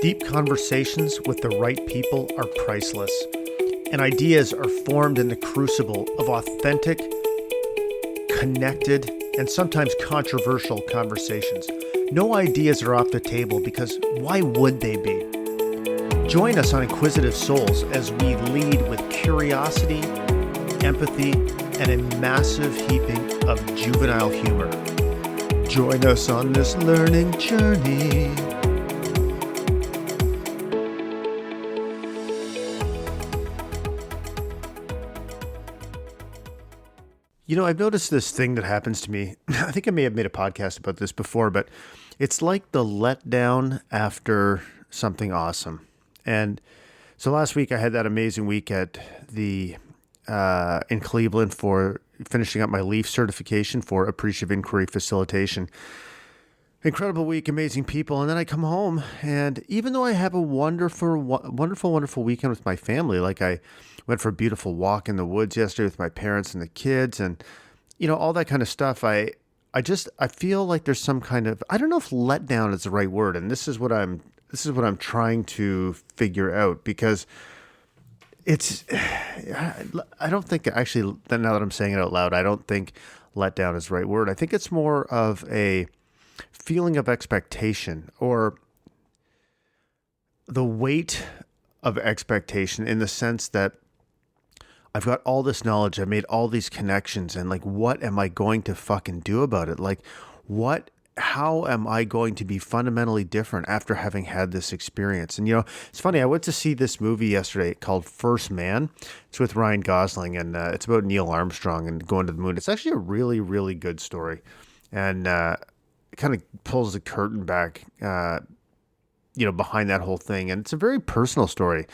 Deep conversations with the right people are priceless, and ideas are formed in the crucible of authentic, connected, and sometimes controversial conversations. No ideas are off the table because why would they be? Join us on Inquisitive Souls as we lead with curiosity, empathy, and a massive heaping of juvenile humor. Join us on this learning journey. You know, I've noticed this thing that happens to me. I think I may have made a podcast about this before, but it's like the letdown after something awesome. And so last week I had that amazing week at the in Cleveland for finishing up my LEAF certification for appreciative inquiry facilitation. Incredible week, amazing people. And then I come home, and even though I have a wonderful weekend with my family, like I went for a beautiful walk in the woods yesterday with my parents and the kids, and you know, all that kind of stuff, I feel like there's some kind of, I don't know if letdown is the right word, and this is what I'm trying to figure out, because I don't think, actually, now that I'm saying it out loud, I don't think letdown is the right word. I think it's more of a feeling of expectation, or the weight of expectation, in the sense that I've got all this knowledge, I've made all these connections, and like, what am I going to fucking do about it? Like, how am I going to be fundamentally different after having had this experience? And, you know, it's funny, I went to see this movie yesterday called First Man. It's with Ryan Gosling, and it's about Neil Armstrong and going to the moon. It's actually a really, really good story. And it kind of pulls the curtain back, behind that whole thing. And it's a very personal story,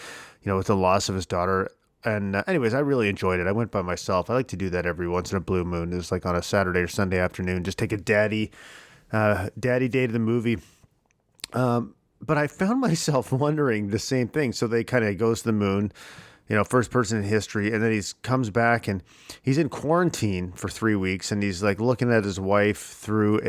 with the loss of his daughter. And anyways, I really enjoyed it. I went by myself. I like to do that every once in a blue moon. It was like on a Saturday or Sunday afternoon, just take a daddy day to the movie. But I found myself wondering the same thing. So they kind of goes to the moon, first person in history. And then he comes back, and he's in quarantine for 3 weeks. And he's like looking at his wife through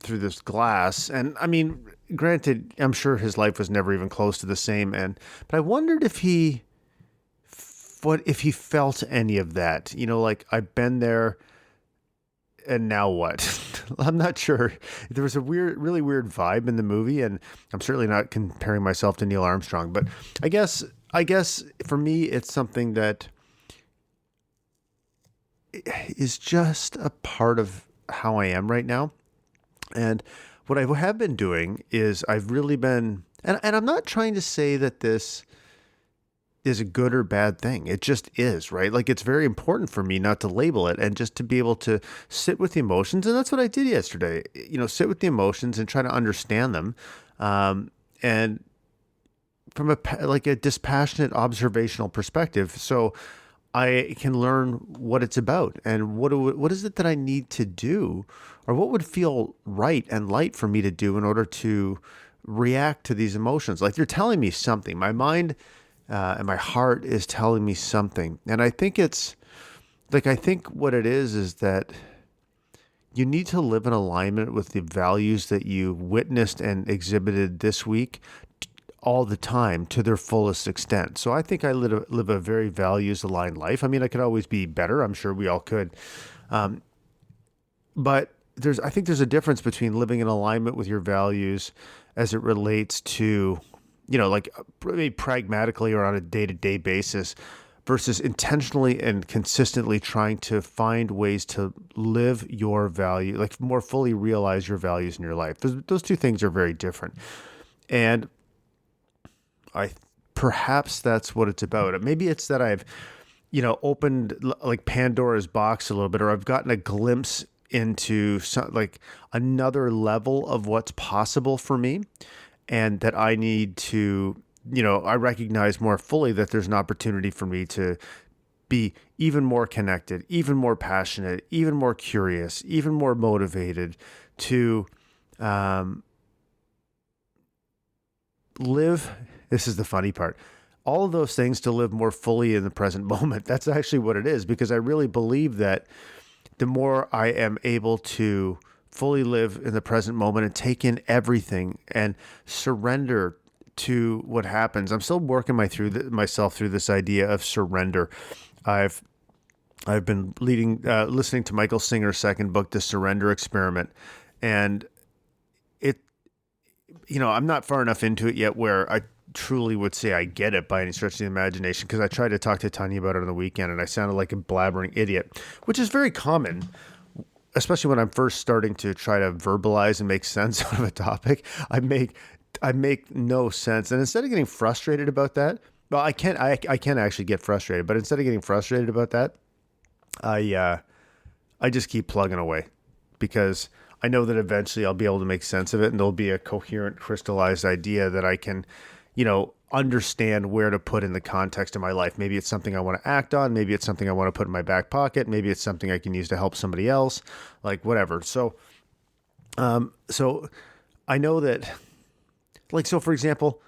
through this glass. And I mean, granted, I'm sure his life was never even close to the same. But I wondered if he felt any of that, like, I've been there, and now what? I'm not sure. There was a really weird vibe in the movie, and I'm certainly not comparing myself to Neil Armstrong, but I guess for me, it's something that is just a part of how I am right now. And what I have been doing is I've really been, and I'm not trying to say that this is a good or bad thing. It just is, right? Like, it's very important for me not to label it, and just to be able to sit with the emotions. And that's what I did yesterday, sit with the emotions and try to understand them. And from a dispassionate observational perspective. So I can learn what it's about, and what is it that I need to do, or what would feel right and light for me to do in order to react to these emotions. Like, they're telling me something. My mind and my heart is telling me something. And I think it's like, I think what it is that you need to live in alignment with the values that you witnessed and exhibited this week all the time to their fullest extent. So I think I live a very values-aligned life. I mean, I could always be better. I'm sure we all could. But I think there's a difference between living in alignment with your values as it relates to, like, maybe pragmatically or on a day-to-day basis, versus intentionally and consistently trying to find ways to live your value, like more fully realize your values in your life. Those two things are very different. And perhaps that's what it's about. Maybe it's that I've, opened like Pandora's box a little bit, or I've gotten a glimpse into like another level of what's possible for me, and that I need to, I recognize more fully that there's an opportunity for me to be even more connected, even more passionate, even more curious, even more motivated to live. This is the funny part. All of those things to live more fully in the present moment. That's actually what it is, because I really believe that the more I am able to fully live in the present moment and take in everything and surrender to what happens. I'm still working myself through this idea of surrender. I've been listening to Michael Singer's second book, The Surrender Experiment, and it, I'm not far enough into it yet where I truly would say I get it by any stretch of the imagination, because I tried to talk to Tanya about it on the weekend and I sounded like a blabbering idiot, which is very common, especially when I'm first starting to try to verbalize and make sense out of a topic. I make no sense. And instead of getting frustrated about that, well, I can actually get frustrated, but instead of getting frustrated about that, I just keep plugging away, because I know that eventually I'll be able to make sense of it and there'll be a coherent, crystallized idea that I can, understand where to put in the context of my life. Maybe it's something I want to act on. Maybe it's something I want to put in my back pocket. Maybe it's something I can use to help somebody else, like whatever. So I know that, so for example,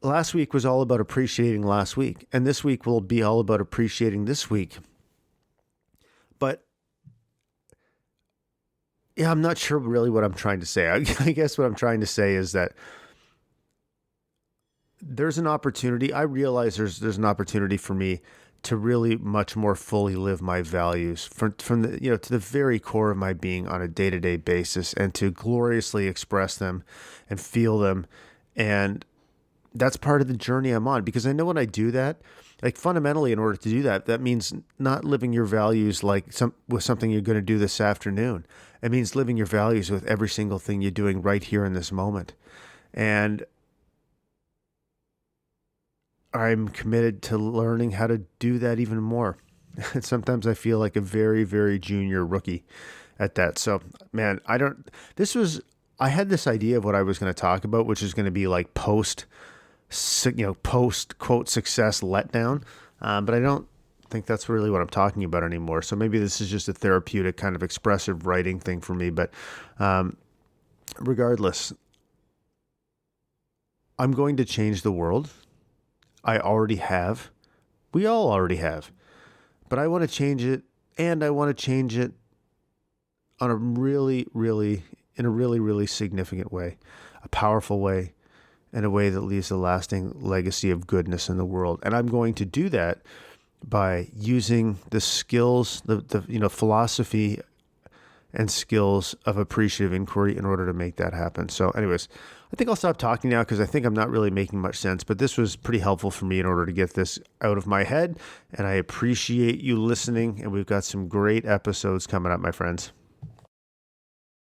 last week was all about appreciating last week, and this week will be all about appreciating this week. But yeah, I'm not sure really what I'm trying to say. I guess what I'm trying to say is that there's an opportunity. I realize there's an opportunity for me to really much more fully live my values from the, to the very core of my being on a day-to-day basis, and to gloriously express them and feel them. And that's part of the journey I'm on, because I know when I do that, like fundamentally, in order to do that, that means not living your values with something you're going to do this afternoon. It means living your values with every single thing you're doing right here in this moment. And I'm committed to learning how to do that even more. And sometimes I feel like a very, very junior rookie at that. So, man, I had this idea of what I was going to talk about, which is going to be like post quote success letdown. But I don't think that's really what I'm talking about anymore. So maybe this is just a therapeutic kind of expressive writing thing for me. But regardless, I'm going to change the world. I already have. We all already have. But I want to change it, and I want to change it on in a really, really significant way, a powerful way, in a way that leaves a lasting legacy of goodness in the world. And I'm going to do that by using the skills, the philosophy and skills of appreciative inquiry in order to make that happen. So anyways, I think I'll stop talking now, because I think I'm not really making much sense, but this was pretty helpful for me in order to get this out of my head. And I appreciate you listening, and we've got some great episodes coming up, my friends.